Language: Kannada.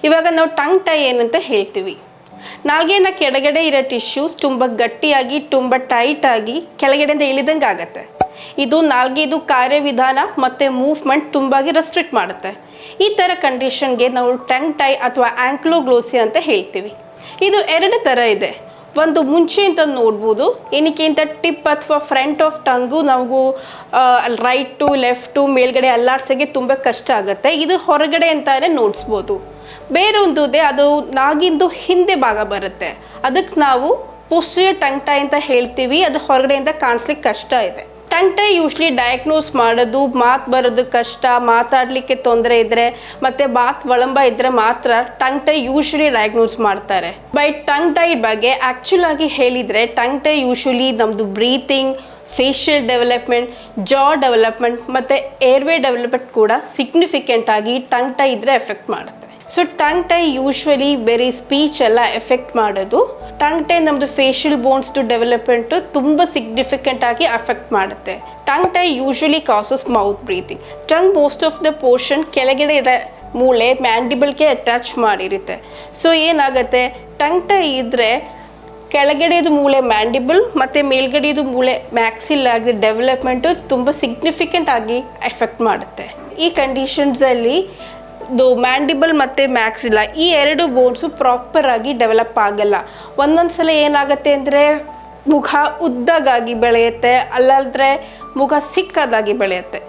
ಇವಾಗ ನಾವು ಟಂಗ್ ಟೈ ಏನಂತ ಹೇಳ್ತೀವಿ. ನಾಲ್ಗೆನ ಕೆಳಗಡೆ ಇರೋ ಟಿಶ್ಯೂಸ್ ತುಂಬ ಗಟ್ಟಿಯಾಗಿ ತುಂಬ ಟೈಟ್ ಆಗಿ ಕೆಳಗಡೆಯಿಂದ ಇಳಿದಂಗೆ ಆಗುತ್ತೆ. ಇದು ನಾಲ್ಗೆದು ಕಾರ್ಯವಿಧಾನ ಮತ್ತು ಮೂವ್ಮೆಂಟ್ ತುಂಬಾಗಿ ರೆಸ್ಟ್ರಿಕ್ಟ್ ಮಾಡುತ್ತೆ. ಈ ಥರ ಕಂಡೀಷನ್ಗೆ ನಾವು ಟಂಗ್ ಟೈ ಅಥವಾ ಆಂಕ್ಲೋಗ್ಲೋಸಿಯಾ ಅಂತ ಹೇಳ್ತೀವಿ. ಇದು 2 ಥರ ಇದೆ. ಒಂದು ಮುಂಚೆ ಅಂತ ನೋಡ್ಬೋದು, ಏನಕ್ಕೆ ಅಂತ ಟಿಪ್ ಅಥವಾ ಫ್ರಂಟ್ ಆಫ್ ಟಂಗು ನಾವು ರೈಟ್ ಟು ಲೆಫ್ಟ್ ಟು ಮೇಲ್ಗಡೆ ಅಲ್ಲಾಡ್ಸೋಕ್ಕೆ ತುಂಬ ಕಷ್ಟ ಆಗುತ್ತೆ. ಇದು ಹೊರಗಡೆ ಅಂತಾನೆ ನೋಡಿಸ್ಬೋದು. ಬೇರೊಂದು ಇದೆ, ಅದು ನಾಗಿಂದು ಹಿಂದೆ ಭಾಗ ಬರುತ್ತೆ, ಅದಕ್ಕೆ ನಾವು ಪೋಸ್ಟೀರಿಯರ್ ಟಂಗ್ ಟೈ ಅಂತ ಹೇಳ್ತೀವಿ. ಅದು ಹೊರಗಡೆಯಿಂದ ಕಾಣಿಸ್ಲಿಕ್ಕೆ ಕಷ್ಟ ಇದೆ. ಟಂಗ್ ಟೈ ಯೂಶ್ಲಿ ಡಯಾಗ್ನೋಸ್ ಮಾಡೋದು, ಮಾತು ಬರೋದು ಕಷ್ಟ, ಮಾತಾಡಲಿಕ್ಕೆ ತೊಂದರೆ ಇದ್ದರೆ ಮತ್ತು ಮಾತು ವಿಳಂಬ ಇದ್ದರೆ ಮಾತ್ರ ಟಂಗ್ ಟೈ ಯೂಶ್ವಲಿ ಡಯಾಗ್ನೋಸ್ ಮಾಡ್ತಾರೆ. ಬೈ ಟಂಗ್ ಟೈ ಬಗ್ಗೆ ಆ್ಯಕ್ಚುಲ್ ಆಗಿ ಹೇಳಿದರೆ ಟಂಗ್ ಟೈ ಯೂಶ್ವಲಿ ನಮ್ಮದು ಬ್ರೀತಿಂಗ್, ಫೇಶಿಯಲ್ ಡೆವಲಪ್ಮೆಂಟ್, ಜಾ ಡೆವಲಪ್ಮೆಂಟ್ ಮತ್ತು ಏರ್ವೇ ಡೆವಲಪ್ಮೆಂಟ್ ಕೂಡ ಸಿಗ್ನಿಫಿಕೆಂಟ್ ಆಗಿ ಟಂಗ್ ಟೈ ಇದ್ದರೆ ಎಫೆಕ್ಟ್ ಮಾಡುತ್ತೆ. ಸೊ ಟಂಗ್ ಟೈ ಯೂಶ್ವಲಿ ಬೇರೆ ಸ್ಪೀಚ್ ಎಲ್ಲ ಎಫೆಕ್ಟ್ ಮಾಡೋದು. ಟಂಗ್ ಟೈ ನಮ್ಮದು ಫೇಶಿಯಲ್ ಬೋನ್ಸ್ದು ಡೆವಲಪ್ಮೆಂಟು ತುಂಬ ಸಿಗ್ನಿಫಿಕೆಂಟ್ ಆಗಿ ಅಫೆಕ್ಟ್ ಮಾಡುತ್ತೆ. Tongue tie usually causes mouth breathing. Tongue most of the portion ಕೆಳಗಡೆ ಇರೋ ಮೂಳೆ ಮ್ಯಾಂಡಿಬಲ್ಗೆ ಅಟ್ಯಾಚ್ ಮಾಡಿರುತ್ತೆ. ಸೊ ಏನಾಗುತ್ತೆ, ಟಂಗ್ ಟೈ ಇದ್ದರೆ ಕೆಳಗಡೆದು ಮೂಳೆ ಮ್ಯಾಂಡಿಬಲ್ ಮತ್ತು ಮೇಲ್ಗಡೆದು ಮೂಳೆ ಮ್ಯಾಕ್ಸಿಲ್ ಆಗಿ ಡೆವಲಪ್ಮೆಂಟು ತುಂಬ ಸಿಗ್ನಿಫಿಕೆಂಟ್ ಆಗಿ ಎಫೆಕ್ಟ್ ಮಾಡುತ್ತೆ. ಈ ಕಂಡೀಷನ್ಸಲ್ಲಿ ಮ್ಯಾಂಡಿಬಲ್ ಮತ್ತು ಮ್ಯಾಕ್ಸಿಲ್ಲ ಈ 2 ಬೋನ್ಸು ಪ್ರಾಪರಾಗಿ ಡೆವಲಪ್ ಆಗಲ್ಲ. ಒಂದೊಂದು ಸಲ ಏನಾಗುತ್ತೆ ಅಂದರೆ ಮುಖ ಉದ್ದಗಾಗಿ ಬೆಳೆಯುತ್ತೆ, ಅಲ್ಲಾದರೆ ಮುಖ ಸಿಕ್ಕದಾಗಿ ಬೆಳೆಯುತ್ತೆ.